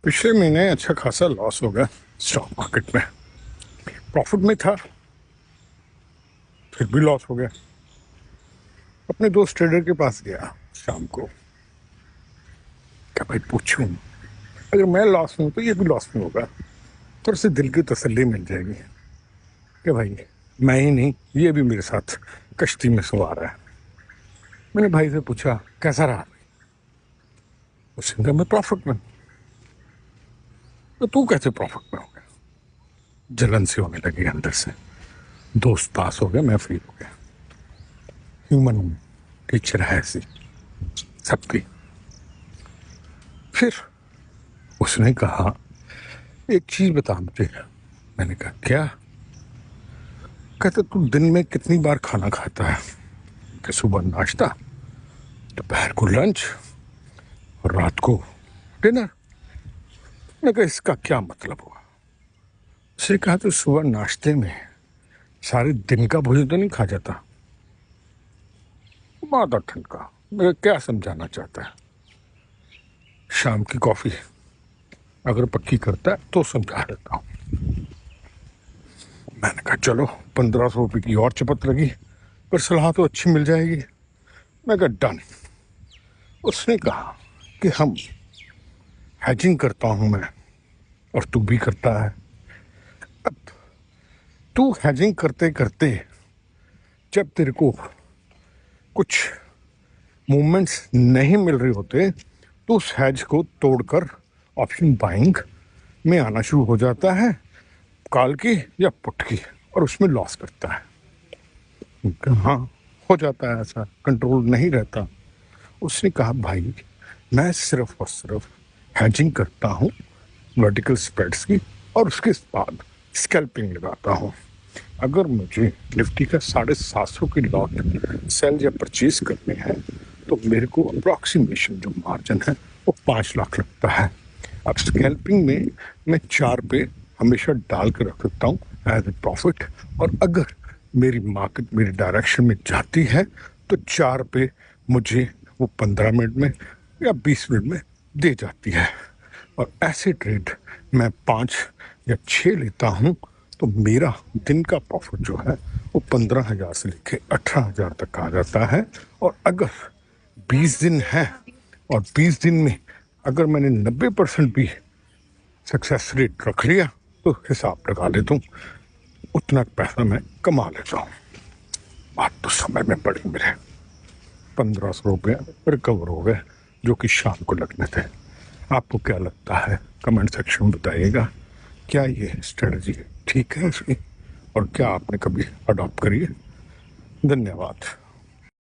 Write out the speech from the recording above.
पिछले महीने अच्छा खासा लॉस हो गया स्टॉक मार्केट में। प्रॉफिट में था, फिर भी लॉस हो गया। अपने दोस्त ट्रेडर के पास गया शाम को, क्या भाई पूछूं, अगर मैं लॉस हूं तो ये भी लॉस में होगा, थोड़ी सी दिल की तसल्ली मिल जाएगी कि भाई मैं ही नहीं, ये भी मेरे साथ कश्ती में सवार है। मैंने भाई से पूछा कैसा रहा भाई, उसने कहा मैं प्रॉफिट में। तो तू कैसे प्रॉफिट में हो गया? जलन सी होने लगी अंदर से। दोस्त पास हो गया, मैं फ्री हो गया। ह्यूमन टीचर है ऐसी सबकी। फिर उसने कहा एक चीज बता मुझे। मैंने कहा क्या? कहते तू दिन में कितनी बार खाना खाता है? कि सुबह नाश्ता, दोपहर को लंच और रात को डिनर। मैंने कहा इसका क्या मतलब हुआ? उसने कहा तो सुबह नाश्ते में सारे दिन का भोजन तो नहीं खा जाता। माता ठनका, मैं क्या समझाना चाहता है? शाम की कॉफी अगर पक्की करता है तो समझा देता हूँ। मैंने कहा चलो 1500 रुपये की और चपत लगी, पर सलाह तो अच्छी मिल जाएगी। मैं कहा डन। उसने कहा कि हम हैजिंग करता हूं मैं, और तू भी करता है। अब तू हैजिंग करते करते जब तेरे को कुछ मूवमेंट्स नहीं मिल रहे होते तो उस हैज को तोड़कर ऑप्शन बाइंग में आना शुरू हो जाता है, कॉल की या पुट की, और उसमें लॉस करता है। हाँ, हो जाता है ऐसा, कंट्रोल नहीं रहता। उसने कहा भाई मैं सिर्फ और सिर्फ हैजिंग करता हूँ वर्टिकल स्प्रेड्स की, और उसके बाद स्कैल्पिंग लगाता हूँ। अगर मुझे निफ्टी का 750 की लॉट सेल या परचेज करने हैं तो मेरे को अप्रॉक्सीमेशन जो मार्जिन है वो 5 लाख लगता है। अब स्कैल्पिंग में मैं 4 पे हमेशा डाल कर रख सकता हूँ एज ए प्रॉफिट, और अगर मेरी मार्केट मेरी डायरेक्शन में जाती है तो 4 पे मुझे वो 15 मिनट में या 20 मिनट में दे जाती है। और ऐसे ट्रेड मैं 5 या 6 लेता हूँ तो मेरा दिन का प्रॉफिट जो है वो 15,000 से लेके 18,000 तक आ जाता है। और अगर 20 दिन है और 20 दिन में अगर मैंने 90% भी सक्सेस रेट रख लिया तो हिसाब लगा लेता हूँ उतना पैसा मैं कमा लेता हूँ। बात तो समय में पड़ी, मेरे 1500 रुपये रिकवर हो गए जो कि शाम को लगने थे। आपको क्या लगता है? कमेंट सेक्शन में बताइएगा। क्या ये स्ट्रेटजी ठीक है इसकी, और क्या आपने कभी अडॉप्ट करी है? धन्यवाद।